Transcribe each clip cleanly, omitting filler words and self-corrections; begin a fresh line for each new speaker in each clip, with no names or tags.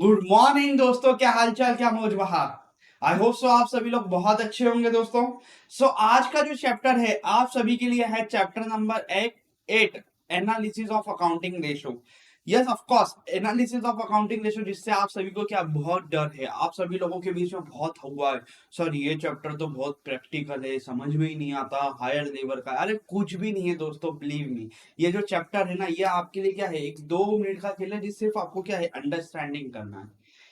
Good morning दोस्तों, क्या हालचाल, क्या मौज बहार। आई होप सो आप सभी लोग बहुत अच्छे होंगे दोस्तों। आज का जो चैप्टर है आप सभी के लिए है chapter number 8, analysis of accounting ratio. Yes of course, analysis of accounting ratio, जिससे आप सभी को क्या बहुत डर है, आप सभी लोगों के बीच में बहुत हुआ है सर ये चैप्टर तो बहुत प्रैक्टिकल है, समझ में ही नहीं आता, हायर लेवल का। अरे कुछ भी नहीं है दोस्तों, बिलीव मी। ये जो चैप्टर है ना, ये आपके लिए क्या है, एक 2 मिनट का खेल है, जिस सिर्फ आपको क्या है, अंडरस्टैंडिंग करना है।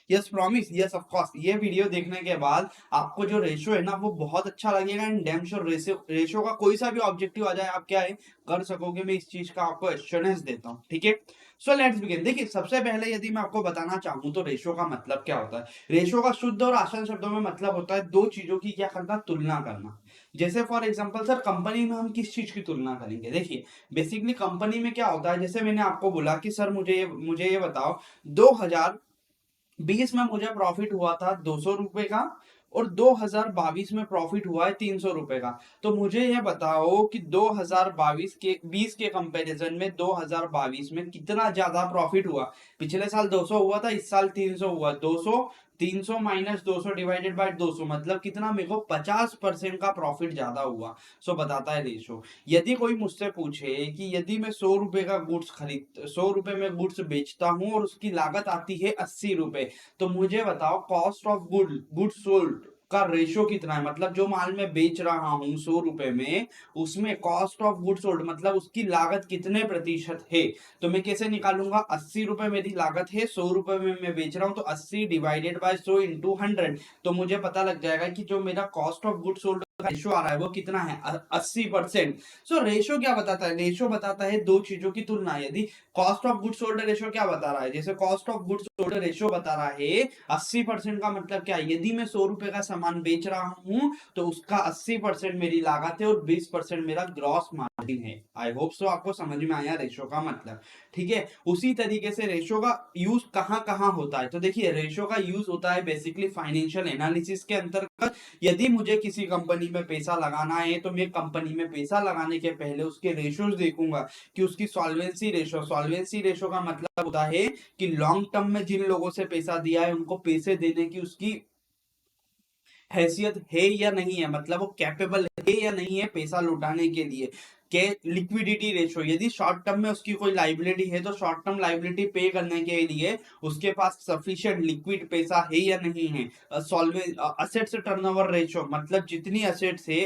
Yes promise, yes of course. ये वीडियो देखने के बाद आपको जो रेशो है ना वो बहुत अच्छा लगेगा, and damn sure ratio ratio का कोई सा भी ऑब्जेक्टिव आ जाए आप क्या है कर सकोगे। मैं इस चीज का आपको एश्योरेंस देता हूँ, ठीक है। So let's begin. देखिए, सबसे पहले यदि मैं आपको बताना चाहूँ तो रेशो का मतलब क्या होता है। रेशो का शुद्ध और आसान शब्दों में मतलब होता है दो चीजों की क्या करना, तुलना करना। जैसे फॉर एग्जांपल सर, कंपनी में हम किस चीज की तुलना करेंगे। देखिए, बेसिकली कंपनी में क्या होता है, जैसे मैंने आपको बोला कि सर मुझे ये बताओ, 2020 में मुझे प्रॉफिट हुआ था 200 रुपए का, और 2022 में प्रॉफिट हुआ है 300 रुपए का। तो मुझे यह बताओ कि 2022 के 20 के कंपैरिजन में 2022 में कितना ज्यादा प्रॉफिट हुआ। पिछले साल 200 हुआ था, इस साल 300 हुआ। 200, 300 माइनस 200 डिवाइडेड बाय 200, मतलब कितना, मेरे को 50% का प्रॉफिट ज्यादा हुआ। सो बताता है रेशो। यदि कोई मुझसे पूछे कि यदि मैं 100 रुपए का गुड्स खरीद 100 रुपए में गुड्स बेचता हूं और उसकी लागत आती है 80 रुपए, तो मुझे बताओ कॉस्ट ऑफ गुड्स सोल्ड का रेशो कितना है। मतलब जो माल मैं बेच रहा हूं 100 रुपए में, उसमें कॉस्ट ऑफ गुड्स सोल्ड मतलब उसकी लागत कितने प्रतिशत है। तो मैं कैसे निकालूंगा, 80 रुपए मेरी लागत है, 100 रुपए में मैं बेच रहा हूं, तो 80 डिवाइडेड बाय 100 इंटू 100। तो मुझे पता लग जाएगा कि जो मेरा कॉस्ट ऑफ गुड्स सोल्ड का रेशो आ रहा है वो कितना है, 80%। सो रेशो क्या बताता है, रेशो बताता है दो चीजों की तुलना। यदि cost of goods sold ratio क्या बता रहा है, जैसे cost of goods sold ratio बता रहा है 80%, का मतलब क्या है, यदि मैं 100 रुपए का सामान बेच रहा हूं तो उसका 80% मेरी लागत है और 20% मेरा ग्रॉस मार्जिन है। आई होप सो आपको समझ में आया रेशो का मतलब, ठीक है। उसी तरीके से रेशो का यूज कहां कहां होता है, तो देखिए रेशो का यूज होता है बेसिकली फाइनेंशियल एनालिसिस के अंतर्गत। यदि मुझे किसी कंपनी में पैसा लगाना है तो मैं कंपनी में पैसा लगाने के पहले उसके रेशोज देखूंगा कि उसकी सॉल्वेंसी रेशो का मतलब होता है कि लॉन्ग टर्म में जिन लोगों से पैसा दिया है उनको पैसे देने की उसकी हैसियत है या नहीं है, मतलब वो कैपेबल है या नहीं है पैसा लौटाने के लिए। के लिक्विडिटी रेशो, यदि शॉर्ट टर्म में उसकी कोई लाइबिलिटी है तो शॉर्ट टर्म लाइबिलिटी पे करने के लिए उसके पास सफिशिएंट लिक्विड पैसा है या नहीं है। सॉल्वे असेट्स टर्नओवर रेशो, मतलब जितनी असेट्स है,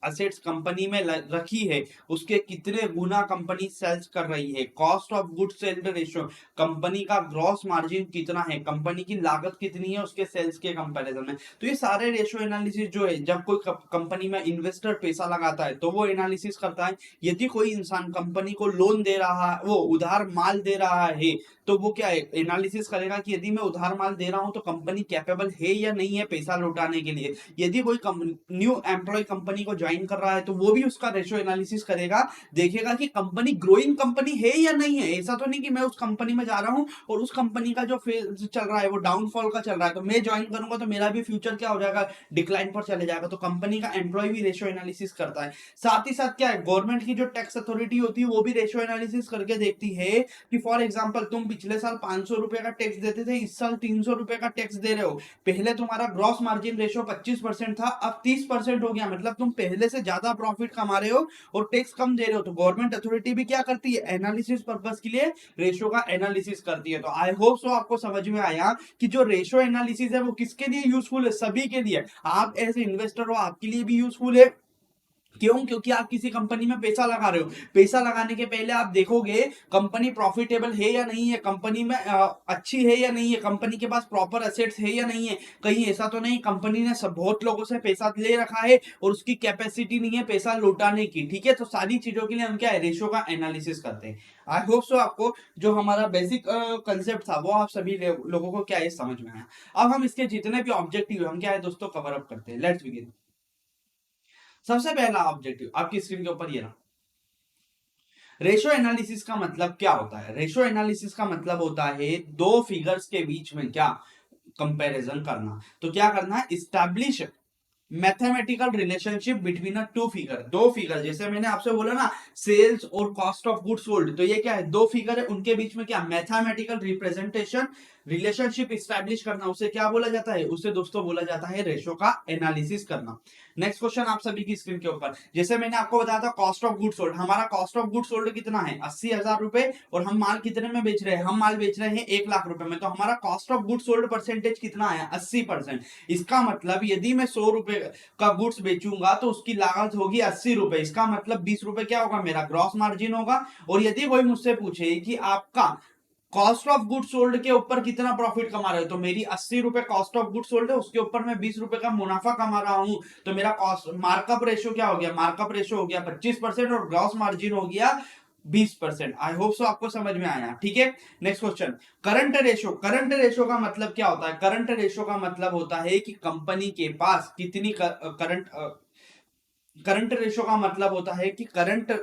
असेट्स कंपनी में रखी है उसके कितने गुना कंपनी सेल्स कर रही है। Cost of good sailed ratio, company का ग्रॉस मार्जिन कितना है, कंपनी की लागत कितनी है उसके सेल्स के कंपैरिजन में। तो ये सारे रेशो एनालिसिस जो है, जब कोई कंपनी में इन्वेस्टर पैसा लगाता है तो वो एनालिसिस करता है। यदि कोई इंसान कंपनी को लोन दे रहा है, वो उधार माल दे रहा है, तो वो क्या है, एनालिसिस करेगा कि यदि मैं उधार माल दे रहा हूं तो कंपनी कैपेबल है या नहीं है पैसा लौटाने के लिए। यदि कोई न्यू एम्प्लॉय कंपनी को ज्वाइन कर रहा है तो वो भी उसका रेशो एनालिसिस करेगा, देखेगा कि कंपनी ग्रोइंग कंपनी है या नहीं है। ऐसा तो नहीं कि मैं उस कंपनी में जा रहा हूं और उस कंपनी का जो फेज चल रहा है वो डाउनफॉल का चल रहा है, तो मैं ज्वाइन करूंगा तो मेरा भी फ्यूचर क्या हो जाएगा, डिक्लाइन पर चले जाएगा। तो कंपनी का एम्प्लॉय भी रेशो एनालिसिस करता है। साथ ही साथ क्या है, गवर्नमेंट की जो टैक्स अथॉरिटी होती है वो भी रेशो एनालिसिस करके देखती है कि फॉर एग्जांपल तुम पिछले साल 500 रुपए का टैक्स देते थे, इस साल 300 रुपए का टैक्स दे रहे हो। पहले तुम्हारा ग्रॉस मार्जिन रेशो 25% था, अब 30% हो गया, मतलब तुम पहले से ज्यादा प्रॉफिट कमा रहे हो और टैक्स कम दे रहे हो। तो गवर्नमेंट अथॉरिटी भी क्या करती है, एनालिसिस पर्पस के लिए रेशो का एनालिसिस करती है। तो आई होप सो आपको समझ में आया कि जो रेशो एनालिसिस है वो किसके लिए यूजफुल है, सभी के लिए। आप एज इन्वेस्टर हो, आपके लिए भी यूजफुल है। क्यों, क्योंकि आप किसी कंपनी में पैसा लगा रहे हो, पैसा लगाने के पहले आप देखोगे कंपनी प्रॉफिटेबल है या नहीं है, कंपनी में अच्छी है या नहीं है, कंपनी के पास प्रॉपर एसेट्स है या नहीं है। कहीं ऐसा तो नहीं कंपनी ने सब बहुत लोगों से पैसा ले रखा है और उसकी कैपेसिटी नहीं है पैसा लौटाने की, ठीक है। तो सारी चीजों के लिए हम क्या है, रेशो का एनालिसिस करते हैं। आई होप सो आपको जो हमारा बेसिक कंसेप्ट था वो आप सभी लोगों को क्या है समझ में आया। अब हम इसके जितने भी ऑब्जेक्टिव हम क्या है दोस्तों कवर अप करते हैं। Let's begin. सबसे पहला ऑब्जेक्टिव आपकी स्क्रीन के ऊपर ये रहा। रेशो एनालिसिस का मतलब क्या होता है, रेशो एनालिसिस का मतलब होता है दो फिगर्स के बीच में क्या कंपैरिजन करना। तो क्या करना है, establish mathematical relationship between a two figure, दो फिगर, जैसे मैंने आपसे बोला ना सेल्स और कॉस्ट ऑफ गुड्स सोल्ड, तो ये क्या है, दो फिगर है, उनके बीच में क्या मैथमेटिकल रिप्रेजेंटेशन रिलेशनशिप स्टैब्लिश करना, उसे क्या बोला जाता है, उसे दोस्तों बोला जाता है रेशो का एनालिसिस करना। नेक्स्ट क्वेश्चन आप सभी की स्क्रीन के ऊपर, जैसे मैंने आपको बताया था कॉस्ट ऑफ गुड सोल्ड, हमारा कॉस्ट ऑफ गुड सोल्ड कितना है 80,000 रुपए, और हम माल कितने में बेच रहे हैं, हम माल बेच रहे हैं 1,00,000 रुपए में, तो हमारा cost of good sold percentage कितना है 80%। इसका मतलब यदि मैं 100 रुपए का गुड्स बेचूंगा तो उसकी लागत होगी 80 रुपए, इसका मतलब 20 रुपए क्या होगा, मेरा ग्रॉस मार्जिन होगा। और यदि कोई मुझसे पूछे कि आपका कॉस्ट ऑफ गुड सोल्ड के ऊपर कितना प्रॉफिट कमा रहे हो, तो मेरी 80 रुपए कॉस्ट ऑफ गुड सोल्ड है, उसके ऊपर मैं 20 रुपए का मुनाफा कमा रहा हूं, तो मेरा कॉस्ट मार्कअप रेशो क्या हो गया, मार्कअप रेशो हो गया 25% और ग्रॉस मार्जिन हो गया 20%। आई होप सो आपको समझ में आया, ठीक है। Next question, current ratio. Current ratio का मतलब क्या होता है, करंट रेशो का मतलब होता है कि कंपनी के पास कितनी करंट रेशो का मतलब होता है कि करंट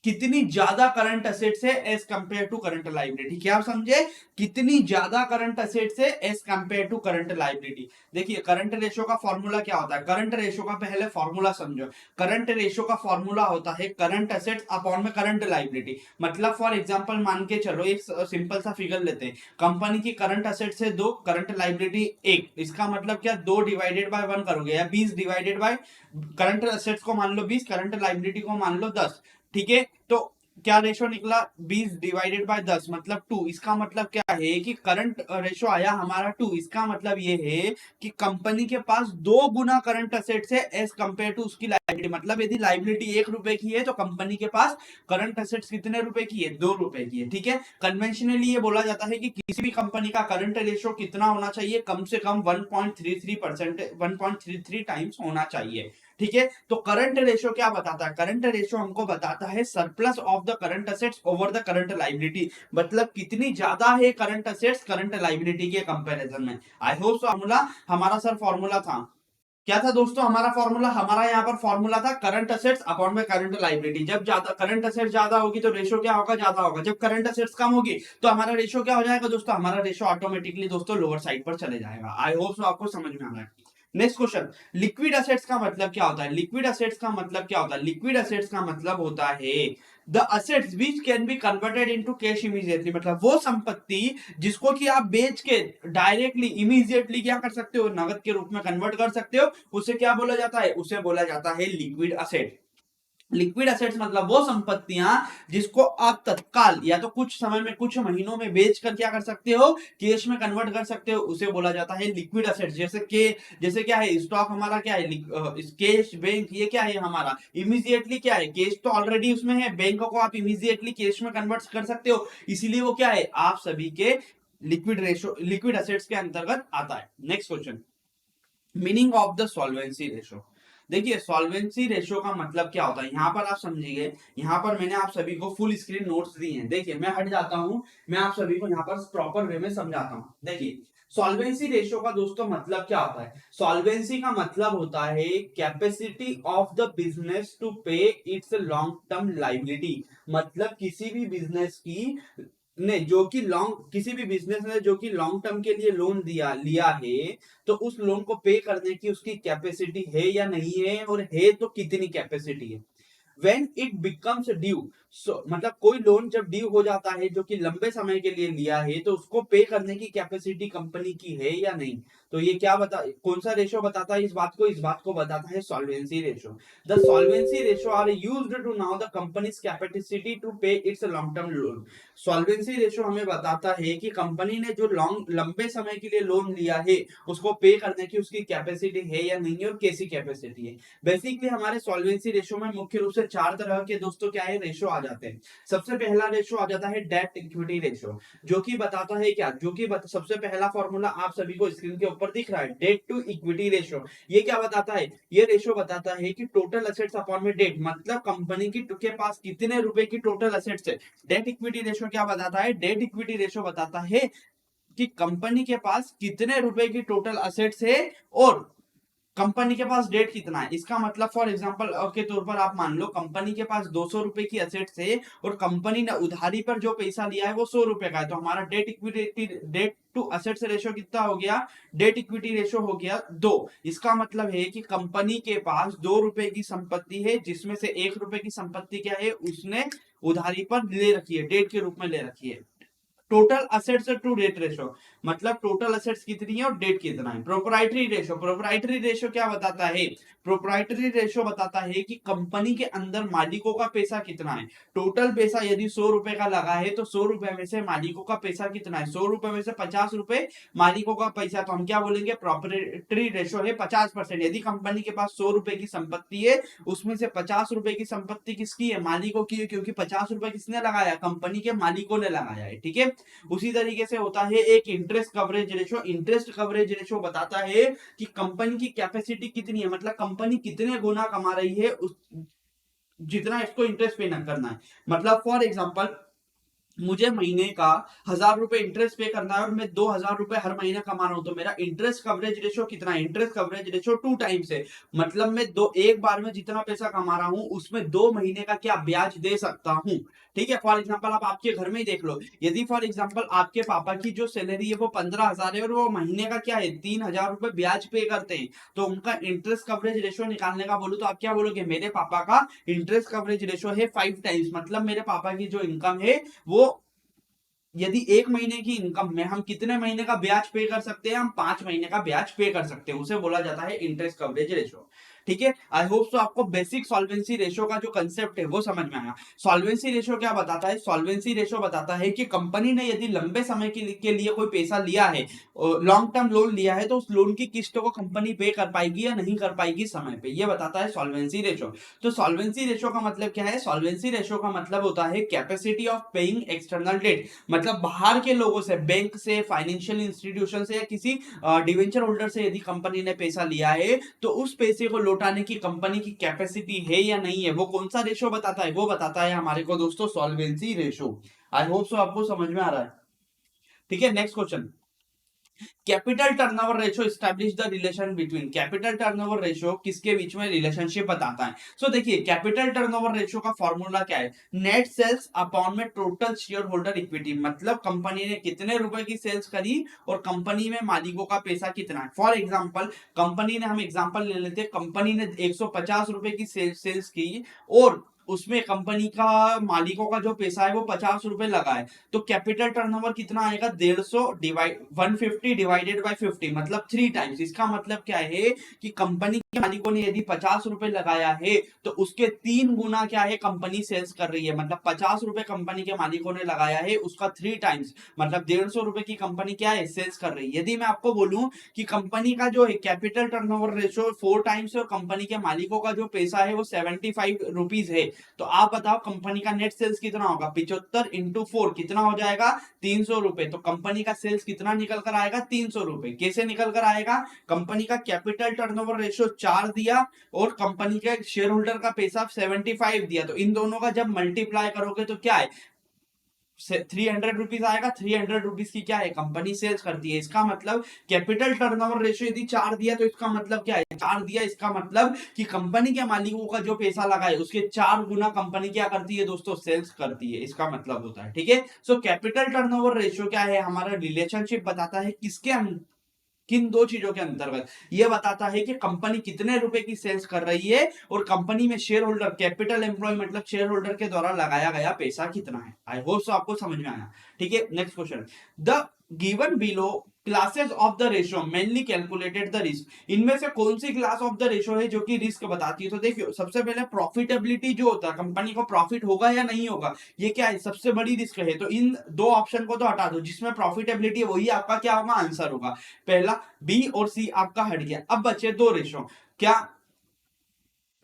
कितनी ज्यादा करंट असेट्स है as compare to current liability. क्या आप समझे, कितनी ज्यादा करंट असेट्स है as compare to current liability. देखिए करंट रेशो का फॉर्मूला क्या होता है, करंट रेशो का पहले फॉर्मूला समझो। करंट रेशो का फॉर्मूला होता है करंट असेट्स अपॉन में करंट लाइबिलिटी। मतलब फॉर एग्जांपल मान के चलो, एक सिंपल सा फिगर लेते हैं, कंपनी की करंट असेट्स है 2, करंट लाइबिलिटी 1, इसका मतलब क्या 2 डिवाइडेड बाय 1 करोगे, या 20 डिवाइडेड बाय, करंट असेट्स को मान लो 20, करंट लाइबिलिटी को मान लो 10, ठीक है। तो क्या रेशो निकला 20 डिवाइडेड बाय 10 मतलब 2, इसका मतलब क्या है कि करंट रेशो आया हमारा 2, इसका मतलब ये है कि कंपनी के पास 2 गुना करंट असेट्स है एज कंपेयर टू उसकी लाइबिलिटी। मतलब यदि लाइबिलिटी 1 रुपए की है तो कंपनी के पास करंट असेट्स कितने रुपए की है, 2 रुपए की है, ठीक है। कन्वेंशनली ये बोला जाता है कि किसी भी कंपनी का करंट रेशो कितना होना चाहिए, कम से कम 1.33%, 1.33 टाइम्स होना चाहिए, ठीक है। तो करंट रेशो क्या बताता है, करंट रेशो हमको बताता है surplus of the current assets over the current liability. मतलब कितनी ज्यादा है करंट असेट्स करंट लाइबिलिटी के कंपैरिजन में। आई होप फॉर्मूला हमारा सर फॉर्मूला था, क्या था दोस्तों हमारा फॉर्मूला, हमारा यहाँ पर फॉर्मूला था करंट असेट्स अपॉन में करंट लाइबिलिटी। जब ज्यादा करंट असेट्स ज्यादा होगी तो रेशो क्या होगा, ज्यादा होगा। जब करंट असेट्स कम होगी तो हमारा रेशो क्या हो जाएगा दोस्तों, हमारा रेशो ऑटोमेटिकली दोस्तों लोअर साइड पर चले जाएगा। आई होप आपको समझ में आ रहा है। नेक्स्ट क्वेश्चन, लिक्विड असेट्स का मतलब क्या होता है, लिक्विड असेट्स का मतलब क्या होता है, लिक्विड असेट्स का मतलब होता है the assets which can be converted into cash immediately. मतलब वो संपत्ति जिसको कि आप बेच के डायरेक्टली इमीडिएटली क्या कर सकते हो, नगद के रूप में कन्वर्ट कर सकते हो, उसे क्या बोला जाता है, उसे बोला जाता है लिक्विड असेट। लिक्विड असेट्स मतलब वो संपत्तियां जिसको आप तत्काल या तो कुछ समय में, कुछ महीनों में बेच कर क्या कर सकते हो, कैश में कन्वर्ट कर सकते हो, उसे बोला जाता है लिक्विड असेट्स। जैसे क्या है स्टॉक हमारा क्या है, कैश, बैंक, ये क्या है हमारा इमीडिएटली क्या है, कैश तो ऑलरेडी उसमें है, बैंक को आप इमीडिएटली कैश में कन्वर्ट कर सकते हो, इसीलिए वो क्या है आप सभी के लिक्विड रेशो, लिक्विड असेट्स के अंतर्गत आता है। Next question, meaning of the solvency ratio. देखिए सॉल्वेंसी रेशो का मतलब क्या होता है, यहां पर आप समझिए, यहां पर मैंने आप सभी को फुल स्क्रीन नोट्स दी हैं। देखिए मैं हट जाता हूं, मैं आप सभी को यहां पर प्रॉपर वे में समझाता हूं। देखिए सॉल्वेंसी रेशो का दोस्तों मतलब क्या होता है, सॉल्वेंसी का मतलब होता है capacity of the business to pay its long term liability. मतलब किसी भी बिजनेस की ने जो कि लॉन्ग, किसी भी बिजनेस ने जो कि लॉन्ग टर्म के लिए लोन लिया है, तो उस लोन को पे करने की उसकी कैपेसिटी है या नहीं है, और है तो कितनी कैपेसिटी है। When it becomes due, मतलब कोई लोन जब ड्यू हो जाता है जो कि लंबे समय के लिए लिया है, तो उसको पे करने की कैपेसिटी कंपनी की है या नहीं। तो ये क्या बता, कौन सा रेशो बताता है इस बात को, इस बात को बताता है solvency ratio. The solvency ratio are used to now the company's capacity to pay its long term loan. Solvency ratio हमें बताता है कि कंपनी ने जो लंबे समय के लिए लोन लिया है उसको पे करने की उसकी कैपेसिटी है या नहीं है, और कैसी कैपेसिटी है। बेसिकली हमारे सॉल्वेंसी रेशो में मुख्य रूप से 4 तरह के दोस्तों क्या है रेशो आ जाते हैं। सबसे पहला रेशो आ जाता है डेट इक्विटी रेशो, जो कि बताता है क्या, जो कि सबसे पहला फॉर्मूला आप सभी को स्क्रीन के ऊपर दिख रहा है, डेट टू इक्विटी रेशो। ये क्या बताता है, ये रेशो बताता है कि टोटल असेट्स अपॉन में डेट, मतलब कंपनी की के पास कितने रुपए की टोटल असेट्स है। डेट इक्विटी रेशो क्या बताता है, डेट इक्विटी रेशो बताता है कि कंपनी के पास कितने रुपए की टोटल असेट्स है और कंपनी के पास डेट कितना है। इसका मतलब फॉर एग्जांपल के तौर पर आप मान लो कंपनी के पास 200 रुपए की असेट्स है और कंपनी ने उधारी पर जो पैसा लिया है वो 100 रुपए का है, तो हमारा debt equity, debt to assets ratio कितना हो गया, डेट इक्विटी रेशो हो गया 2। इसका मतलब है कि कंपनी के पास 2 रुपए की संपत्ति है, जिसमें से 1 रुपए की संपत्ति क्या है उसने उधारी पर ले रखी है, डेट के रूप में ले रखी है। Total assets to debt ratio, मतलब टोटल असेट्स कितनी है और डेट कितना है। प्रोप्राइटरी रेशो, प्रोप्राइटरी रेशो क्या बताता है, प्रोप्राइटरी रेशो बताता है कि कंपनी के अंदर मालिकों का पैसा कितना है। टोटल पैसा यदि 100 रुपए का लगा है तो 100 रुपए में से मालिकों का पैसा कितना है, 100 रुपए में से 50 रुपए मालिकों का पैसा, तो हम क्या बोलेंगे, प्रॉपर्टी रेशो है 50%। यदि कंपनी के पास 100 रुपए की संपत्ति है, उसमें से 50 रुपए की संपत्ति किसकी है, मालिकों की है, क्योंकि 50 रुपए किसने लगाया, कंपनी के मालिकों ने लगाया है। ठीक है, उसी तरीके से होता है एक interest coverage ratio. Interest coverage ratio बताता है कि कंपनी की कैपेसिटी कितनी है, मतलब कंपनी कितने गुना कमा रही है उस जितना इसको इंटरेस्ट पे न करना है। मतलब फॉर एग्जांपल मुझे महीने का 1000 रुपए इंटरेस्ट पे करना है और मैं 2000 रुपए हर महीने कमा रहा हूं, तो मेरा इंटरेस्ट कवरेज रेशो कितना है, इंटरेस्ट कवरेज रेशो 2 टाइम्स है। मतलब मैं एक बार में जितना पैसा कमा रहा हूं उसमें 2 महीने का क्या ब्याज दे सकता हूं। ठीक है, फॉर एग्जांपल आप आपके घर में ही देख लो, यदि फॉर एग्जांपल आपके पापा की जो सैलरी है वो 15,000 है और वो महीने का क्या है 3,000 रुपए ब्याज पे करते हैं, तो उनका इंटरेस्ट कवरेज रेशो निकालने का बोलूं तो आप क्या बोलोगे, मेरे पापा का इंटरेस्ट कवरेज रेशो है 5 टाइम्स। मतलब मेरे पापा की जो इनकम है वो, यदि 1 महीने की इनकम में हम कितने महीने का ब्याज पे कर सकते हैं, हम 5 महीने का ब्याज पे कर सकते हैं, उसे बोला जाता है इंटरेस्ट कवरेज रेशो। ठीक है, आई होप सो आपको बेसिक सॉल्वेंसी रेशो का जो कंसेप्ट है वो समझ में आया। सॉल्वेंसी रेशो क्या बताता है, सॉल्वेंसी रेशो बताता है कि कंपनी ने यदि लंबे समय के लिए कोई पैसा लिया है, लॉन्ग टर्म लोन लिया है, तो उस लोन की किस्तों को कंपनी पे कर पाएगी या नहीं कर पाएगी समय पे, ये बताता है सॉल्वेंसी रेशो। तो सॉल्वेंसी रेशो का मतलब क्या है, सॉल्वेंसी रेशो का मतलब होता है capacity of paying external date. मतलब बाहर के लोगों से, बैंक से, फाइनेंशियल इंस्टीट्यूशन से या किसी डिवेंचर होल्डर से यदि कंपनी ने पैसा लिया है तो उस पैसे को लौटाने की कंपनी की कैपेसिटी है या नहीं है, वो कौन सा रेशो बताता है, वो बताता है हमारे को दोस्तों solvency ratio. I hope so आपको समझ में आ रहा है। ठीक है, next question, capital turnover ratio establish the relation between, capital turnover ratio किसके बीच में रिलेशनशिप बताता है। सो देखिए कैपिटल टर्नओवर रेशो का फॉर्मूला क्या है, नेट सेल्स अपॉन में टोटल शेयर होल्डर इक्विटी, मतलब कंपनी ने कितने रुपए की सेल्स करी और कंपनी में मालिकों का पैसा कितना है। फॉर एग्जांपल कंपनी ने, हम एग्जांपल ले लेते हैं, कंपनी ने 150 रुपए की सेल्स की और उसमें कंपनी का मालिकों का जो पैसा है वो 50 रुपए लगा है, तो कैपिटल टर्नओवर कितना आएगा, 150 डिवाइड 150 डिवाइडेड बाय 50, मतलब 3 टाइम्स। इसका मतलब क्या है कि कंपनी के मालिकों ने यदि 50 रुपए लगाया है तो उसके 3 गुना क्या है कंपनी सेल्स कर रही है, मतलब 50 रुपए कंपनी के मालिकों ने लगाया है उसका 3 टाइम्स, मतलब 150 रुपए की कंपनी क्या है सेल्स कर रही है। यदि मैं आपको बोलूं कि कंपनी का जो है कैपिटल टर्नओवर रेशो 4 टाइम्स है और कंपनी के मालिकों का जो पैसा है वो 75 रुपीज है, तो आप बताओ कंपनी का नेट सेल्स कितना होगा, 75 इंटू 4 कितना हो जाएगा, 300 रुपए। तो कंपनी का सेल्स कितना निकल कर आएगा, 300 रुपए। कैसे निकल कर आएगा, कंपनी का कैपिटल टर्नओवर रेशियो 4 दिया और कंपनी के शेयर होल्डर का पैसा 75 दिया, तो इन दोनों का जब मल्टीप्लाई करोगे तो क्या है 300 रुपीज आएगा। 300 रुपीज की क्या है कंपनी सेल्स करती है। इसका मतलब कैपिटल टर्नओवर रेशियो यदि 4 दिया तो इसका मतलब क्या है, 4 दिया इसका मतलब कि कंपनी के मालिकों का जो पैसा लगा है उसके 4 गुना कंपनी क्या करती है दोस्तों, सेल्स करती है, इसका मतलब होता है। ठीक है, सो कैपिटल टर्नओवर रेशियो क्या है, हमारा रिलेशनशिप बताता है किसके, किन दो चीजों के अंतर्गत, यह बताता है कि कंपनी कितने रुपए की सेल्स कर रही है और कंपनी में शेयर होल्डर, कैपिटल एम्प्लॉय मतलब शेयर होल्डर के द्वारा लगाया गया पैसा कितना है। आई होप सो आपको समझ में आया। ठीक है, next question, the given below classes of the ratio mainly calculated the risk, इनमें से कौन सी क्लास ऑफ द रेशियो है जो कि रिस्क बताती है। तो देखियो सबसे पहले प्रॉफिटेबिलिटी जो होता है, कंपनी को प्रॉफिट होगा या नहीं होगा, ये क्या है सबसे बड़ी रिस्क है। तो इन दो ऑप्शन को तो हटा दो, जिसमें प्रॉफिटेबिलिटी है वही आपका क्या होगा, आंसर होगा। पहला बी और सी आपका हट गया, अब बचे दो रेशो, क्या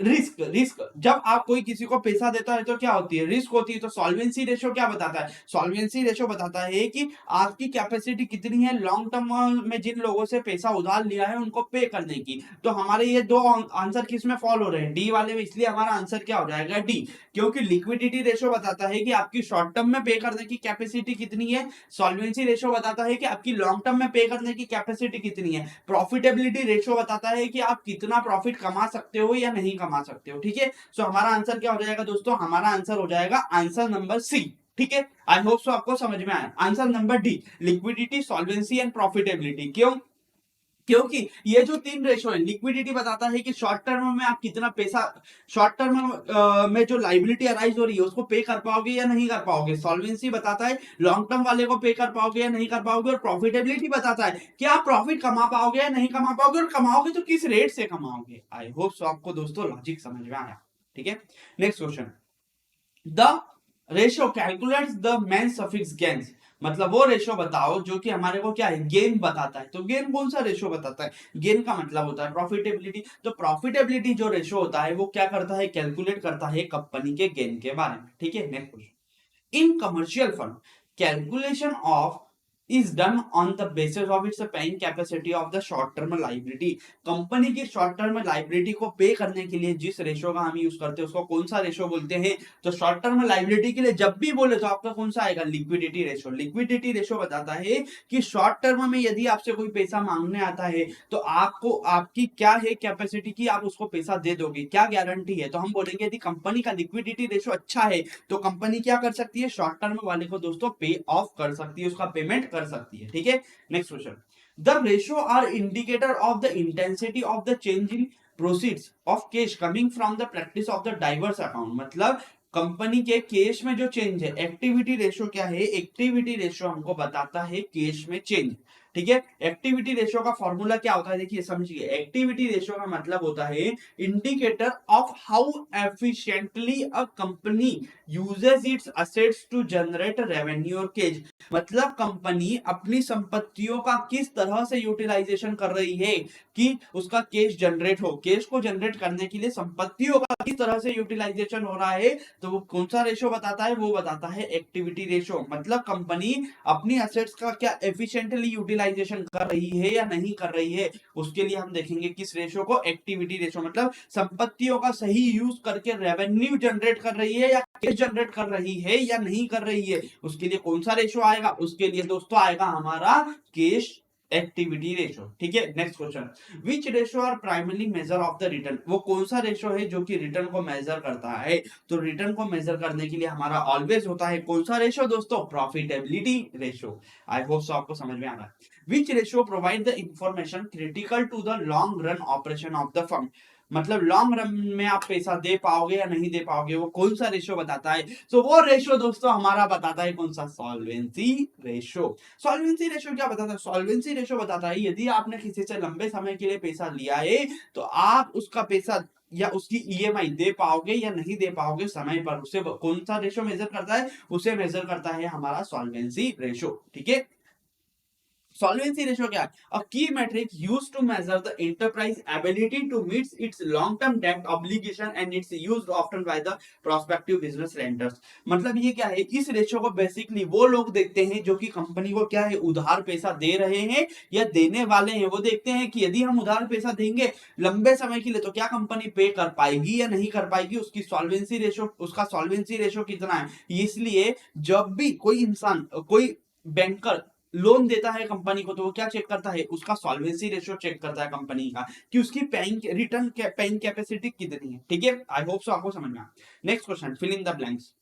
रिस्क। रिस्क जब आप कोई किसी को पैसा देता है तो क्या होती है, रिस्क होती है। तो सॉल्वेंसी रेशो क्या बताता है, सॉल्वेंसी रेशो बताता है कि आपकी कैपेसिटी कितनी है लॉन्ग टर्म में जिन लोगों से पैसा उधार लिया है उनको पे करने की। तो हमारे ये दो आंसर किस में फॉल हो रहे हैं, डी वाले में, इसलिए हमारा आंसर क्या हो जाएगा, डी। क्योंकि लिक्विडिटी रेशो बताता है कि आपकी शॉर्ट टर्म में पे करने की कैपेसिटी कितनी है, सॉल्वेंसी रेशो बताता है कि आपकी लॉन्ग टर्म में पे करने की कैपेसिटी कितनी है, प्रॉफिटेबिलिटी रेशो बताता है कि आप कितना प्रॉफिट कमा सकते हो या नहीं कमा सकते हो। ठीक है, सो हमारा आंसर क्या हो जाएगा दोस्तों, हमारा आंसर हो जाएगा आंसर नंबर सी। ठीक है, आई होप सो आपको समझ में आया। Answer number D, liquidity, solvency and profitability. क्यों, क्योंकि ये जो तीन रेशो है, लिक्विडिटी बताता है कि शॉर्ट टर्म में आप कितना पैसा, शॉर्ट टर्म में जो लाइबिलिटी अराइज हो रही है उसको पे कर पाओगे या नहीं कर पाओगे। सॉल्वेंसी बताता है लॉन्ग टर्म वाले को पे कर पाओगे या नहीं कर पाओगे। और प्रॉफिटेबिलिटी बताता है कि आप प्रॉफिट कमा पाओगे या नहीं कमा पाओगे, और कमाओगे तो किस रेट से कमाओगे। आई होप सो आपको दोस्तों लॉजिक समझ में आया। ठीक है, next question, the ratio calculates the main suffix gains, मतलब वो रेशियो बताओ जो कि हमारे को क्या है, गेन बताता है। तो गेन कौन सा रेशियो बताता है? गेन का मतलब होता है प्रॉफिटेबिलिटी। तो प्रॉफिटेबिलिटी जो रेशियो होता है वो क्या करता है, कैलकुलेट करता है कंपनी के गेन के बारे में। ठीक है, next question, in commercial fund calculation of is done on the basis of its paying capacity of the short term liability। Company की शॉर्ट टर्म लाइबिलिटी को पे करने के लिए जिस रेशो का हम यूज करते हैं उसको कौन सा रेशो बोलते हैं? तो शॉर्ट टर्म लाइबिलिटी के लिए जब भी बोले तो आपका कौन सा आएगा, लिक्विडिटी रेशो। लिक्विडिटी रेशो बताता है कि शॉर्ट टर्म में यदि आपसे कोई पैसा मांगने आता है तो आपको आपकी क्या है कैपेसिटी की, आप उसको पैसा दे दोगे, क्या गारंटी है? तो हम बोलेंगे यदि कंपनी का लिक्विडिटी रेशो अच्छा है तो कंपनी क्या कर सकती है, शॉर्ट टर्म वाले को दोस्तों पे ऑफ कर सकती है, उसका पेमेंट कर सकती है। ठीक है, next question, the ratio are indicator of the intensity of the change in proceeds of cash coming from the practice of the diverse account. मतलब कंपनी के केश में जो चेंज है, एक्टिविटी रेशियो क्या है, एक्टिविटी रेशियो हमको बताता है केश में चेंज। ठीक है, एक्टिविटी रेशियो का फॉर्मूला क्या होता है, देखिए समझिए, एक्टिविटी रेशियो का मतलब होता है indicator of how efficiently a company uses its assets to generate revenue और कैश। मतलब कंपनी अपनी संपत्तियों का किस तरह से यूटिलाइजेशन कर रही है कि उसका कैश जनरेट हो। कैश को जनरेट करने के लिए संपत्तियों का किस तरह से यूटिलाइजेशन हो रहा है, तो वो कौन सा रेशो बताता है, वो बताता है एक्टिविटी रेशो। मतलब कंपनी अपनी एसेट्स का क्या एफिशिएंटली यूटिलाइजेशन कर रही है या नहीं कर रही है, उसके लिए हम देखेंगे किस रेशो को, एक्टिविटी रेशो। मतलब संपत्तियों का सही यूज करके रेवेन्यू जनरेट कर रही है या कैश जनरेट कर रही है या नहीं कर रही है, उसके लिए कौन सा रेशो आएगा, उसके लिए दोस्तों आएगा हमारा कैश एक्टिविटी रेशो। ठीक है, next question, which ratio are primary major of the return, वो कौन सा रेशो है जो कि रिटर्न को मेजर करता है? तो रिटर्न को मेजर करने के लिए हमारा ऑलवेज होता है कौन सा रेशो दोस्तों, profitability ratio. I hope so आपको समझ में आ रहा है। Which ratio provide the information critical to the long run operation of the firm, मतलब लॉन्ग रन में आप पैसा दे पाओगे या नहीं दे पाओगे, वो कौन सा रेशो बताता है? तो वो रेशो दोस्तों हमारा बताता है कौन सा, सॉल्वेंसी रेशो। सॉल्वेंसी रेशो क्या बताता है? सॉल्वेंसी रेशो बताता है यदि आपने किसी से लंबे समय के लिए पैसा लिया है तो आप उसका पैसा या उसकी ईएमआई दे पाओगे या नहीं दे पाओगे समय पर, उसे कौन सा रेशो मेजर करता है, उसे मेजर करता है हमारा सॉल्वेंसी रेशो। ठीक है, सॉल्वेंसी रेशियो क्या है? A key metric used to measure the enterprise ability to meet its long term डेब्ट obligation and it's used often by the prospective business lenders. मतलब ये क्या है, इस रेशियो को बेसिकली वो लोग देखते हैं जो कि कंपनी को क्या है, उधार पैसा दे रहे हैं या देने वाले हैं। वो देखते हैं कि यदि हम उधार पैसा देंगे लंबे समय के लिए तो क्या कंपनी पे कर पाएगी या नहीं कर पाएगी, उसकी सॉल्वेंसी रेशियो, उसका सॉल्वेंसी रेशियो कितना है। इसलिए जब भी कोई इंसान, कोई बैंकर लोन देता है कंपनी को तो वो क्या चेक करता है, उसका सॉल्वेंसी रेशियो चेक करता है कंपनी का कि उसकी पेइंग रिटर्न पेइंग कैपेसिटी कितनी है। ठीक है, आई होप सो आपको समझ में आया। Next question, fill in the blanks.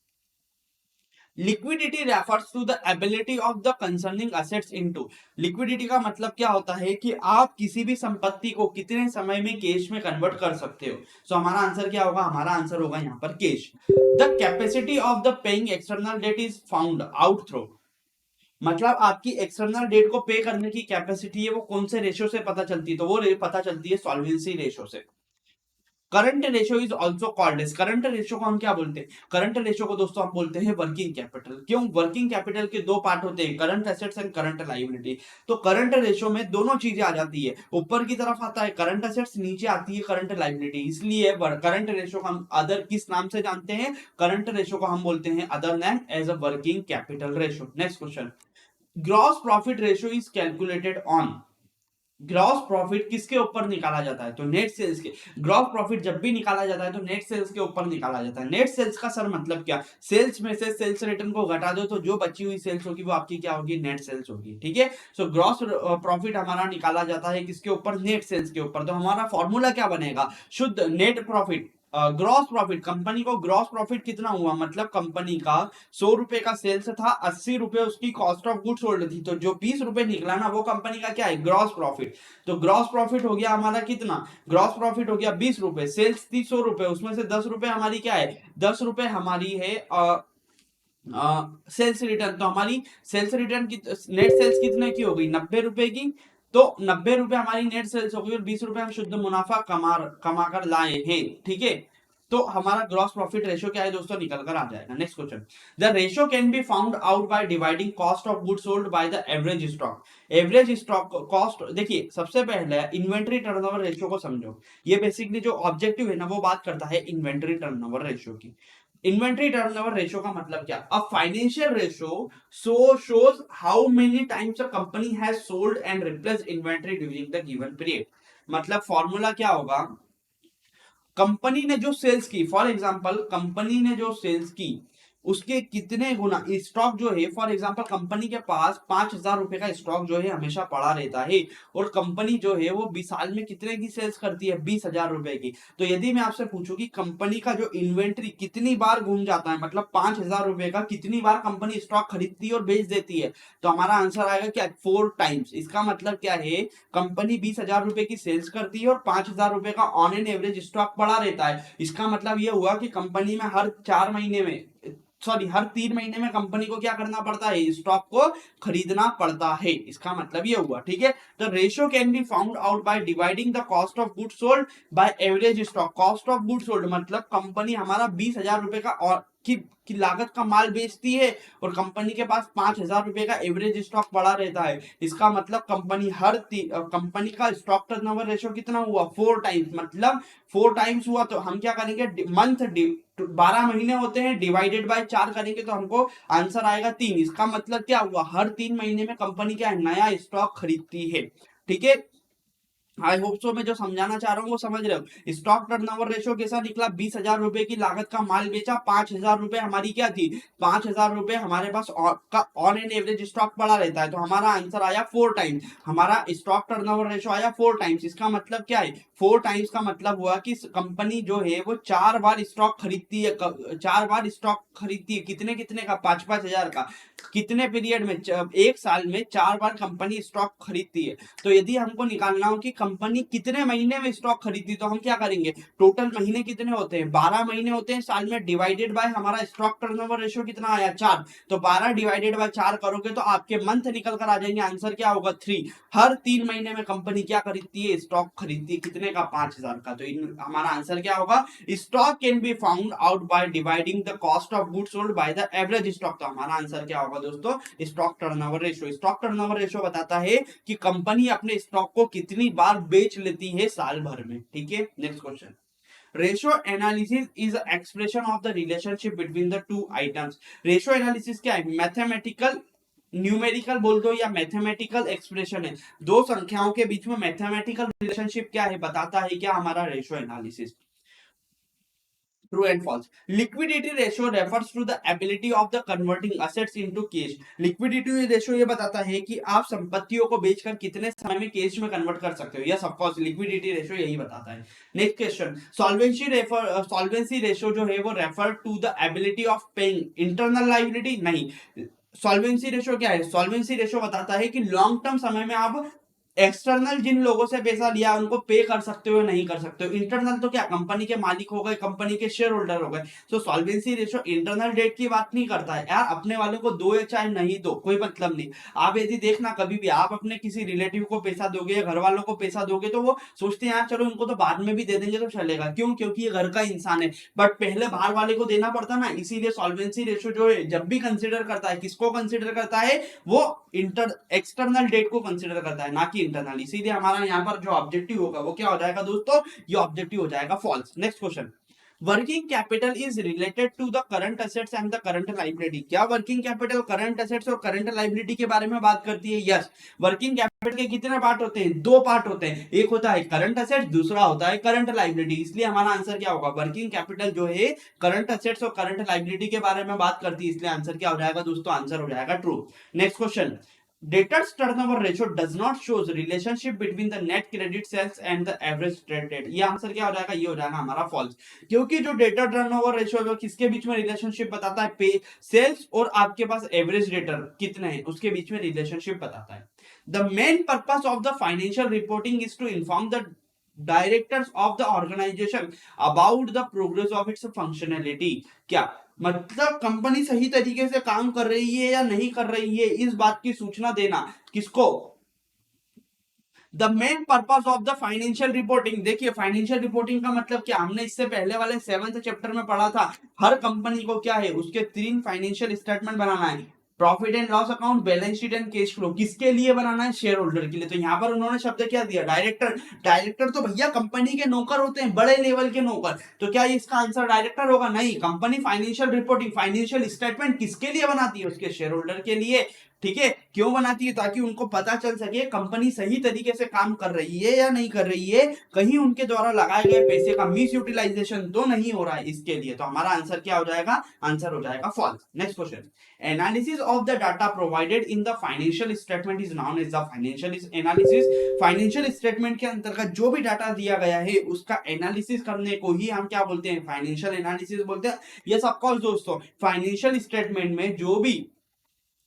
Liquidity refers to the ability of the concerning assets into, liquidity का मतलब क्या होता है कि आप किसी भी संपत्ति को कितने समय में कैश में कन्वर्ट कर सकते हो। सो हमारा आंसर क्या होगा, हमारा आंसर होगा यहाँ पर cash. The capacity of the paying external date is found out through, मतलब आपकी एक्सटर्नल डेट को पे करने की कैपेसिटी है वो कौन से रेशियो से पता चलती है, तो वो पता चलती है सॉल्वेंसी रेशियो से। Current ratio is also called as, current ratio को हम क्या बोलते हैं, करंट रेशियो को दोस्तों हम बोलते हैं वर्किंग कैपिटल। क्यों? वर्किंग कैपिटल के दो पार्ट होते हैं, current assets and current liability. तो करंट रेशियो में दोनों चीजें आ जाती है, ऊपर की तरफ आता है करंट एसेट्स, नीचे आती है करंट लायबिलिटी। इसलिए करंट रेशियो को हम अदर किस नाम से जानते हैं, करंट रेशियो को हम बोलते हैं other name as a working capital ratio. Next question, gross profit ratio is calculated on, gross profit किसके ऊपर निकाला जाता है, तो नेट सेल्स के। ग्रॉस प्रॉफिट जब भी निकाला जाता है तो नेट सेल्स के ऊपर निकाला जाता है। नेट सेल्स का सर मतलब क्या, सेल्स में से सेल्स रिटर्न को घटा दो तो जो बची हुई सेल्स होगी वो आपकी क्या होगी, नेट सेल्स होगी। ठीक है, सो ग्रॉस प्रॉफिट हमारा निकाला जाता है किसके ऊपर, नेट सेल्स के ऊपर। तो हमारा फॉर्मूला क्या बनेगा, शुद्ध net profit gross profit, company को ग्रॉस प्रॉफिट कितना हुआ, मतलब कंपनी का 100 रुपए का सेल्स था, 80 रुपए उसकी कॉस्ट ऑफ गुड्स सोल्ड थी, तो जो 20 रुपए निकला ना वो कंपनी का क्या है, ग्रॉस प्रॉफिट। तो ग्रॉस प्रॉफिट हो गया हमारा कितना, ग्रॉस प्रॉफिट हो गया 20 रुपए, सेल्स थी 100 रुपए, उसमें से 10 रुपए हमारी क्या है, 10 रुपए हमारी है सेल्स रिटर्न। तो हमारी सेल्स रिटर्न की नेट सेल्स कितने की हो गई, 90 रुपए की। तो 90 रुपए हमारी नेट सेल्स हो गई और 20 रुपए हम शुद्ध मुनाफा कमा कर लाए हैं, ठीक है। तो हमारा ग्रॉस प्रॉफिट रेशियो क्या है दोस्तों, निकल कर आ जाएगा। Next question, the ratio can be found out by dividing cost of goods sold by the average stock. Average stock cost, देखिए सबसे पहले इन्वेंट्री टर्नओवर रेशियो को समझो। ये बेसिकली जो ऑब्जेक्टिव है ना वो बात करता है इन्वेंट्री टर्नओवर रेशियो की। इन्वेंट्री टर्नओवर रेशियो का मतलब क्या, a financial ratio shows how many times a company has sold and replaced inventory during the given period। मतलब फॉर्मूला क्या होगा, कंपनी ने जो सेल्स की, फॉर एग्जांपल कंपनी ने जो सेल्स की उसके कितने गुना स्टॉक जो है, फॉर एग्जांपल कंपनी के पास 5,000 रुपए का स्टॉक जो है हमेशा पड़ा रहता है, और कंपनी जो है वो 20 साल में कितने की सेल्स करती है, 20,000 रुपए की। तो यदि मैं आपसे पूछूं कि कंपनी का जो इन्वेंट्री कितनी बार घूम जाता है, मतलब 5,000 रुपए का कितनी बार कंपनी स्टॉक खरीदती है और बेच देती है, तो हमारा आंसर आएगा क्या, 4 टाइम्स। इसका मतलब क्या है, कंपनी 20,000 रुपए की सेल्स करती है और 5,000 रुपए का ऑन एन एवरेज स्टॉक पड़ा रहता है। इसका मतलब ये हुआ कि कंपनी में हर 4 महीने में, सॉरी हर 3 महीने में कंपनी को क्या करना पड़ता है, स्टॉक को खरीदना पड़ता है। इसका मतलब ये हुआ, ठीक है। The ratio can be found out by dividing the cost of goods sold by average stock. Cost of goods sold मतलब कंपनी हमारा 20,000 रुपए का और की लागत का माल बेचती है और कंपनी के पास 5,000 रुपए का एवरेज स्टॉक पड़ा रहता है। इसका मतलब कंपनी का स्टॉक टर्नओवर रेशियो कितना हुआ, 4 टाइम्स। मतलब 4 टाइम्स हुआ तो हम क्या करेंगे, मंथ 12 महीने होते हैं, डिवाइडेड बाय 4 करेंगे तो हमको आंसर आएगा 3। इसका मतलब क्या हुआ, हर 3 महीने में कंपनी क्या है, नया स्टॉक खरीदती है, ठीक है। आई होप सो, मैं जो समझाना चाह रहा हूँ वो समझ रहे हो। स्टॉक टर्नओवर रेशियो कैसा निकला, 20,000 रुपए की लागत का माल बेचा, 5,000 रुपए हमारी क्या थी, 5,000 रुपए हमारे pass on an average stock पड़ा रहता है, तो हमारा आंसर आया 4 टाइम्स। हमारा स्टॉक टर्नओवर रेशियो आया 4 टाइम्स। इसका मतलब क्या है, 4 टाइम्स का मतलब हुआ कि कंपनी जो है वो 4 बार स्टॉक खरीदती है, 4 बार स्टॉक खरीदती है, कितने कितने का, 5,000 का। कितने पीरियड में, 1 साल में 4 बार कंपनी स्टॉक खरीदती है। तो यदि हमको निकालना हो कि कंपनी कितने महीने में स्टॉक खरीदती, तो हम क्या करेंगे, टोटल महीने कितने होते हैं, 12 महीने होते हैं साल में, डिवाइडेड बाय हमारा स्टॉक टर्नओवर रेशियो कितना आया, 4। तो 12 डिवाइडेड बाय 4 करोगे तो आपके मंथ निकल कर आ जाएंगे, आंसर क्या होगा, 3। हर 3 महीने में कंपनी क्या खरीदती है, स्टॉक खरीदती है, कितने का, 5,000 का। तो हमारा आंसर क्या होगा, stock can be found out by dividing the cost of goods sold by the average stock. तो हमारा आंसर क्या होगा दोस्तों, stock turnover ratio. Stock turnover ratio बताता है कि कंपनी अपने स्टॉक को कितनी बार बेच लेती है साल भर में, ठीक है। Next question, ratio analysis is expression of the relationship between the two items. Ratio analysis क्या है, मैथमेटिकल, न्यूमेरिकल बोल दो या मैथमेटिकल एक्सप्रेशन है, दो संख्याओं के बीच में मैथमेटिकल रिलेशनशिप क्या है, बताता है क्या हमारा ratio analysis. True and false. Liquidity ratio refers to the ability of the converting assets into cash. Liquidity ratio ये बताता है कि आप संपत्तियों को बेचकर कितने समय में कैश में कन्वर्ट कर सकते हो। Yes of course, liquidity ratio यही बताता है। नेक्स्ट क्वेश्चन, सॉल्वेंसी रेशियो जो है वो refer to the ability of paying internal liability, नहीं। सॉल्वेंसी रेशियो क्या है, सॉल्वेंसी रेशियो बताता है कि लॉन्ग टर्म समय में आप एक्सटर्नल जिन लोगों से पैसा लिया उनको पे कर सकते हो नहीं कर सकते हो। इंटरनल तो क्या, कंपनी के मालिक हो गए, कंपनी के शेयर होल्डर हो गए। तो सॉल्वेंसी रेशियो इंटरनल डेट की बात नहीं करता है यार, अपने वालों को दो या चाहे नहीं दो कोई मतलब नहीं। आप यदि देखना कभी भी आप अपने किसी रिलेटिव को पैसा दोगे या घर वालों को पैसा दोगे तो वो सोचते हैं यार चलो इनको तो बाद में भी दे देंगे तो चलेगा, क्यों, क्योंकि ये घर का इंसान है। बट पहले बाहर वाले को देना पड़ता ना, इसीलिए सॉल्वेंसी रेशियो जो है जब भी कंसिडर करता है, किसको कंसिडर करता है, वो एक्सटर्नल डेट को कंसिडर करता है, ना कि इंटरनल। इसीलिए हमारा यहाँ पर जो ऑब्जेक्टिव होगा वो क्या हो जाएगा दोस्तों, ये ऑब्जेक्टिव हो जाएगा false. Next question, working capital is related to the current assets and the current liability. क्या वर्किंग कैपिटल करंट एसेट्स और करंट लायबिलिटी के बारे में बात करती है? यस। वर्किंग कैपिटल के कितने पार्ट होते हैं, 2 पार्ट होते हैं, एक होता है करंट एसेट्स, दूसरा होता है करंट लायबिलिटी। इसलिए हमारा आंसर क्या होगा, वर्किंग कैपिटल जो है करंट एसेट्स और करंट लायबिलिटी के बारे में बात करती है, इसलिए आंसर क्या हो जाएगा दोस्तों, आंसर हो जाएगा true. Next question, Debtors turnover ratio does not shows relationship between the net credit sales and the average trade rate. ये आंसर क्या हो जाएगा, ये हो जाएगा हमारा फॉल्स, क्योंकि जो डेटर टर्नओवर रेशियो है वो किसके बीच में रिलेशनशिप बताता है, पे सेल्स और आपके पास एवरेज डेटर कितने हैं उसके बीच में रिलेशनशिप बताता है. The main purpose of the financial reporting is to inform the directors of the organization about the progress of its functionality. क्या मतलब कंपनी सही तरीके से काम कर रही है या नहीं कर रही है, इस बात की सूचना देना किसको, the main purpose of the financial reporting. देखिए फाइनेंशियल रिपोर्टिंग का मतलब क्या, हमने इससे पहले वाले 7th चैप्टर में पढ़ा था. हर कंपनी को क्या है, उसके 3 फाइनेंशियल स्टेटमेंट बनाना है, profit and loss account, balance sheet and cash flow. किसके लिए बनाना है, शेयर होल्डर के लिए. तो यहाँ पर उन्होंने शब्द क्या दिया, डायरेक्टर. डायरेक्टर तो भैया कंपनी के नौकर होते हैं, बड़े लेवल के नौकर. तो क्या इसका आंसर डायरेक्टर होगा, नहीं. Company financial reporting, financial statement किसके लिए बनाती है, उसके शेयर होल्डर के लिए. ठीक है, क्यों बनाती है, ताकि उनको पता चल सके कंपनी सही तरीके से काम कर रही है या नहीं कर रही है, कहीं उनके द्वारा लगाए गए पैसे का मिस यूटिलाइजेशन तो नहीं हो रहा है, इसके लिए. तो हमारा आंसर क्या हो जाएगा, आंसर हो जाएगा false. Next question. Analysis of the data provided in the financial statement is known as the financial analysis. Financial statement के अंतर्गत जो भी डाटा दिया गया है उसका एनालिसिस करने को ही हम क्या बोलते हैं, फाइनेंशियल एनालिसिस बोलते हैं. यस ऑफ कोर्स दोस्तों, फाइनेंशियल स्टेटमेंट में जो भी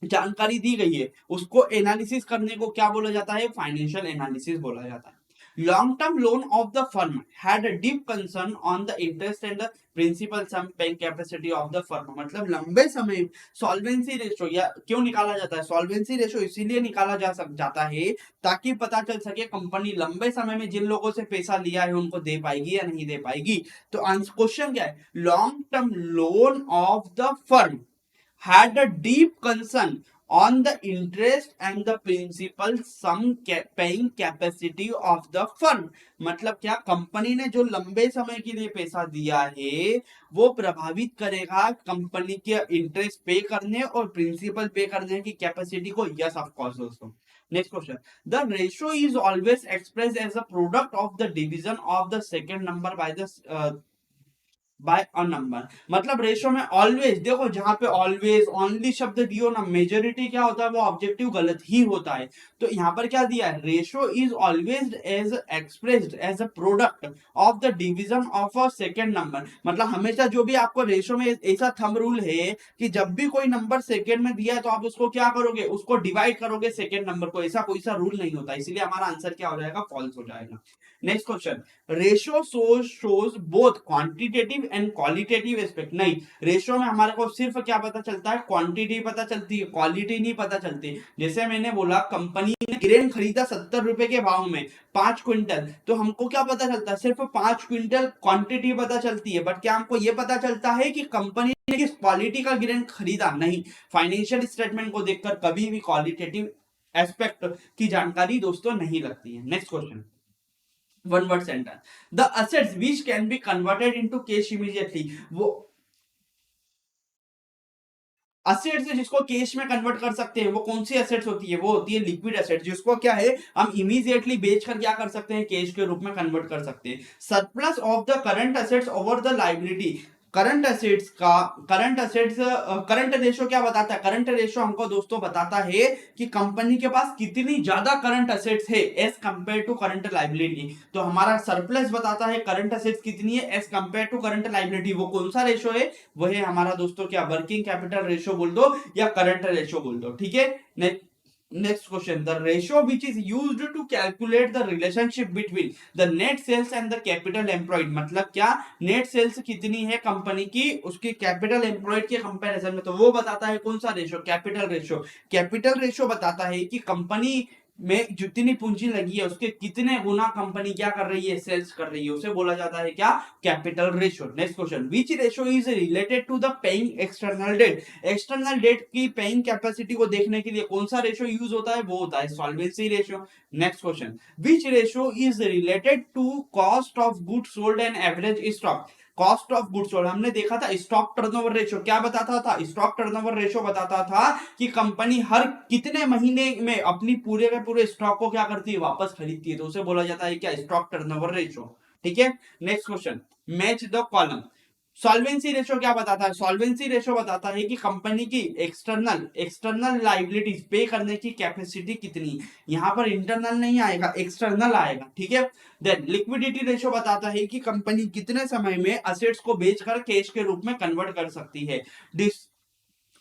जानकारी दी गई है उसको एनालिसिस करने को क्या बोला जाता है, फाइनेंशियल एनालिसिस बोला जाता है. Long term loan of the firm had a deep concern on the interest and the principal sum paying capacity of the firm. मतलब लंबे समय सॉल्वेंसी रेशो या क्यों निकाला जाता है, सॉल्वेंसी रेशो इसीलिए निकाला जाता है ताकि पता चल सके कंपनी लंबे समय में जिन लोगों से पैसा लिया है उनको दे पाएगी या नहीं दे पाएगी. तो क्वेश्चन क्या है, long term loan of the firm had a deep concern on the interest and the principal sum paying capacity of the firm. मतलब क्या, कंपनी ने जो लंबे समय के लिए पैसा दिया है वो प्रभावित करेगा कंपनी के इंटरेस्ट पे करने और प्रिंसिपल पे करने की कैपेसिटी को. यस ऑफ कोर्स दोस्तों. Next question. The ratio is always express as a product of the division of the second number by the by a number. मतलब रेशो में ऑलवेज, देखो जहां पे ऑलवेज ओनली शब्द दियो ना, मेजोरिटी क्या होता है वो ऑब्जेक्टिव गलत ही होता है. तो यहाँ पर क्या दिया है, ratio is always as expressed as a product of the division of a second number. मतलब हमेशा जो भी आपको रेशो में ऐसा थंब रूल है कि जब भी कोई नंबर सेकेंड में दिया है तो आप उसको क्या करोगे, उसको डिवाइड करोगे सेकेंड नंबर को. ऐसा कोई सा रूल नहीं होता, इसलिए हमारा आंसर क्या हो जाएगा, फॉल्स हो जाएगा. Next question. Ratio shows both quantitative and qualitative aspect. नहीं, रेशियो में हमारे को सिर्फ क्या पता चलता है, क्वांटिटी पता चलती है, क्वालिटी नहीं पता चलती. जैसे मैंने बोला कंपनी ने ग्रेन खरीदा 70 रुपए के भाव में 5 क्विंटल, तो हमको क्या पता चलता है, सिर्फ 5 क्विंटल क्वांटिटी पता चलती है. बट क्या हमको यह पता चलता है कि कंपनी ने किस क्वालिटी का ग्रेन खरीदा, नहीं. फाइनेंशियल स्टेटमेंट को देखकर कभी भी क्वालिटेटिव एस्पेक्ट की जानकारी दोस्तों नहीं लगती है. Next question, one word sentence. The assets which can be converted into cash immediately. वो असेट्स जिसको कैश में कन्वर्ट कर सकते हैं वो कौन सी असेट्स होती है, वो होती है लिक्विड असेट्स, जिसको क्या है हम इमीडिएटली बेचकर क्या कर सकते हैं, कैश के रूप में कन्वर्ट कर सकते हैं. Surplus of the current assets over the liability. Current ratio क्या बताता है, करंट रेशो हमको दोस्तों बताता है कि कंपनी के पास कितनी ज्यादा करंट असेट्स है as compare to current liability. तो हमारा सरप्लस बताता है करंट असेट्स कितनी है as compare to current liability. वो कौन सा रेशो है, वो है हमारा दोस्तों क्या, वर्किंग कैपिटल रेशो बोल दो या करंट रेशो बोल दो. ठीक है. Next question. The ratio which is used to calculate the relationship between the net sales and the capital employed. मतलब क्या, नेट सेल्स कितनी है कंपनी की उसकी कैपिटल एम्प्लॉयड के कंपैरिजन में, तो वो बताता है कौन सा ratio, capital ratio. Capital ratio बताता है कि कंपनी में जितनी पूंजी लगी है उसके कितने गुना कंपनी क्या कर रही है, सेल्स कर रही है, उसे बोला जाता है क्या, capital ratio. Next question. Which ratio is related to the paying external debt. External debt की पेइंग कैपेसिटी को देखने के लिए कौन सा रेशियो यूज होता है, वो होता है solvency ratio. Next question. Which ratio is related to cost of goods sold and average stock. Cost of goods sold हमने देखा था, स्टॉक टर्नओवर रेशियो क्या बताता था, स्टॉक टर्नओवर रेशियो बताता था कि कंपनी हर कितने महीने में अपनी पूरे के पूरे स्टॉक को क्या करती है, वापस खरीदती है. तो उसे बोला जाता है क्या, स्टॉक टर्नओवर रेशियो. ठीक है. Next question. Match the column. Solvency ratio क्या बताता है? सॉल्वेंसी रेशो बताता है कि कंपनी की एक्सटर्नल लाइबिलिटीज पे करने की कैपेसिटी कितनी। यहाँ पर इंटरनल नहीं आएगा, एक्सटर्नल आएगा, ठीक है। देन लिक्विडिटी रेशो बताता है कि कंपनी कितने समय में असेट्स को बेचकर कैश के रूप में कन्वर्ट कर सकती है।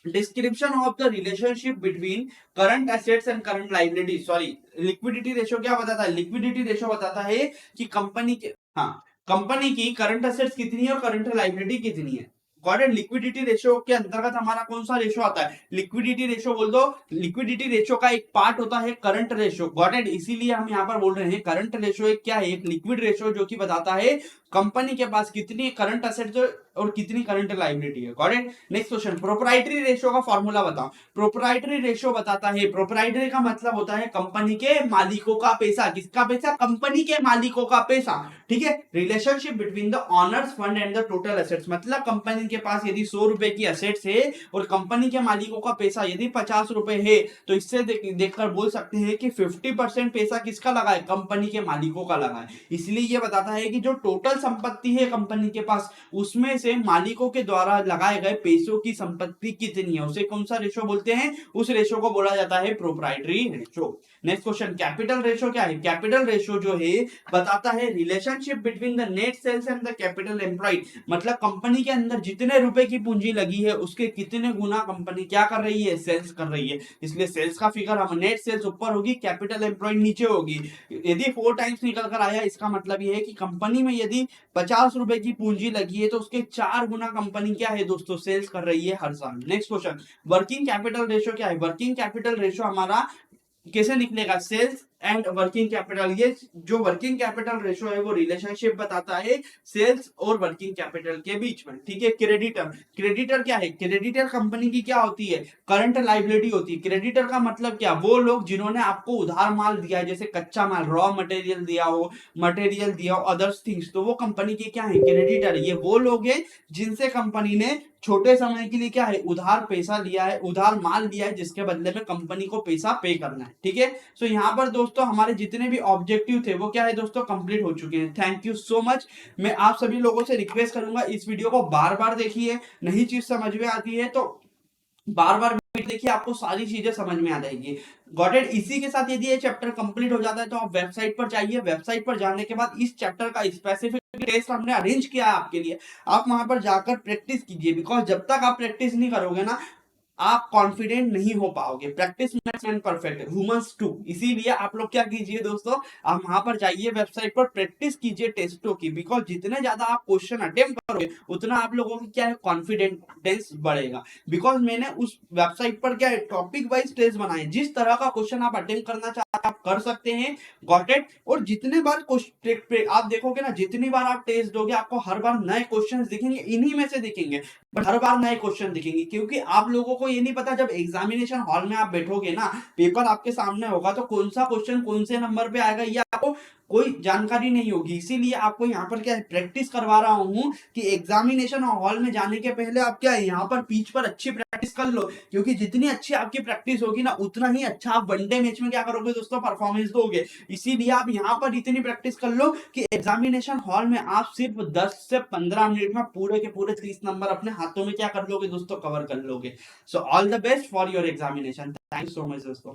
Description of the relationship between current assets and current liability, sorry, liquidity ratio क्या बताता है? लिक्विडिटी रेशो बताता है कि कंपनी के, हाँ, कंपनी की करंट एसेट्स कितनी है और करंट लाइबिलिटी कितनी है। Got it? लिक्विडिटी रेशो के अंतर्गत हमारा कौन सा रेशो आता है? लिक्विडिटी रेशो बोल दो। लिक्विडिटी रेशो का एक पार्ट होता है करंट रेशो। Got it? इसीलिए हम यहाँ पर बोल रहे हैं करंट रेशो एक क्या है? एक लिक्विड रेशो जो कि बताता है कंपनी के पास कितनी करंट एसेट्स और कितनी करंट लाइबिलिटी है। Got it? Next question, proprietary ratio का फॉर्मूला बताओ। प्रोप्राइटरी रेशो बताता है, प्रोप्राइटरी का मतलब होता है कंपनी के मालिकों का पैसा। किसका पैसा? कंपनी के मालिकों का पैसा, ठीक है। Relationship between the honours fund and the total assets, मतलब कंपनी के पास यदि 100 रुपए की एसेट्स है और कंपनी के मालिकों का पैसा यदि 50 रुपए है, तो इससे देखकर बोल सकते हैं कि 50% पैसा किसका लगा है? कंपनी के मालिकों का लगा है। इसलिए यह बताता है कि जो टोटल संपत्ति है कंपनी के पास, उसमें से मालिकों के द्वारा लगाए गए पैसों की संपत्ति कितनी है, उसे कौन सा रेशो बोलते हैं? उस रेशो को बोला जाता है proprietary ratio. Next question, capital ratio क्या है? कैपिटल रेशो जो है बताता है relationship between the net sales and the capital employed, मतलब कंपनी के अंदर जितने रुपए की पूंजी लगी है उसके कितने गुना कंपनी क्या कर रही है? सेल्स कर रही है। इसलिए सेल्स का फिगर हम, नेट सेल्स ऊपर होगी, कैपिटल एम्प्लॉयड नीचे होगी। यदि 4 टाइम्स निकल कर आया, इसका मतलब यह है कि कंपनी में यदि 50 रुपए की पूंजी लगी है तो उसके 4 गुना कंपनी क्या है दोस्तों? सेल्स कर रही है हर साल। Next question, working capital ratio क्या है? वर्किंग कैपिटल रेशो हमारा कैसे निकलेगा? Sales and working capital. ये जो वर्किंग कैपिटल रेशो है वो रिलेशनशिप बताता है सेल्स और वर्किंग कैपिटल के बीच में, ठीक है। क्रेडिटर, क्रेडिटर क्या है? क्रेडिटर कंपनी की क्या होती है? करंट लाइबिलिटी होती है। क्रेडिटर का मतलब क्या? वो लोग जिन्होंने आपको उधार माल दिया है, जैसे कच्चा माल, रॉ मटेरियल दिया हो, अदर्स थिंग्स, तो वो कंपनी के क्या है? क्रेडिटर। ये वो लोग हैं जिनसे कंपनी ने छोटे समय के लिए क्या है? उधार पैसा लिया है, उधार माल लिया है, जिसके बदले में कंपनी को पैसा पे करना है, ठीक है। सो यहाँ पर दोस्तों हमारे जितने भी ऑब्जेक्टिव थे वो क्या है दोस्तों? कंप्लीट हो चुके हैं। Thank you so much. मैं आप सभी लोगों से रिक्वेस्ट करूंगा, इस वीडियो को बार बार देखिए। नई चीज समझ में आती है तो बार बार देखिए, आपको सारी चीजें समझ में आ जाएगी। Got it? इसी के साथ यदि ये चैप्टर कंप्लीट हो जाता है तो आप वेबसाइट पर जाइए। वेबसाइट पर जाने के बाद इस चैप्टर का स्पेसिफिक टेस्ट हमने अरेंज किया है आपके लिए, आप वहां पर जाकर प्रैक्टिस कीजिए। बिकॉज जब तक आप प्रैक्टिस नहीं करोगे ना, आप कॉन्फिडेंट नहीं हो पाओगे। Practice makes man perfect, humans too. इसीलिए आप लोग क्या कीजिए दोस्तों, आप वहां पर जाइए, वेबसाइट पर प्रैक्टिस कीजिए टेस्टों की। बिकॉज जितने ज्यादा आप क्वेश्चन अटेम्प्ट करोगे उतना आप लोगों की क्या है? कॉन्फिडेंस बढ़ेगा। बिकॉज मैंने उस वेबसाइट पर क्या है? टॉपिक वाइज टेस्ट बनाए, जिस तरह का क्वेश्चन आप अटेम्प्ट करना चाहते हैं आप कर सकते हैं। Got it? और जितने बार आप देखोगे ना, जितनी बार आप टेस्ट दोगे आपको हर बार नए क्वेश्चन दिखेंगे, इन्हीं में से दिखेंगे, बट हर बार नए क्वेश्चन दिखेंगे। क्योंकि आप लोगों को ये नहीं पता, जब एग्जामिनेशन हॉल में आप बैठोगे ना, पेपर आपके सामने होगा, तो कौन सा क्वेश्चन कौन से नंबर पे आएगा ये आपको कोई जानकारी नहीं होगी। इसीलिए आपको यहाँ पर क्या है? प्रैक्टिस करवा रहा हूँ कि एग्जामिनेशन हॉल में जाने के पहले आप क्या है? यहाँ पर पिच पर अच्छी प्रैक्टिस कर लो। क्योंकि जितनी अच्छी आपकी प्रैक्टिस होगी ना, उतना ही अच्छा आप वनडे मैच में क्या करोगे दोस्तों? परफॉर्मेंस दोगे। इसीलिए आप यहाँ पर इतनी प्रैक्टिस कर लो कि एग्जामिनेशन हॉल में आप सिर्फ 10 से 15 मिनट में पूरे के पूरे 30 नंबर अपने हाथों में क्या कर लोगे दोस्तों? कवर कर लोगे। So all the best for your examination. Thank you so much दोस्तों।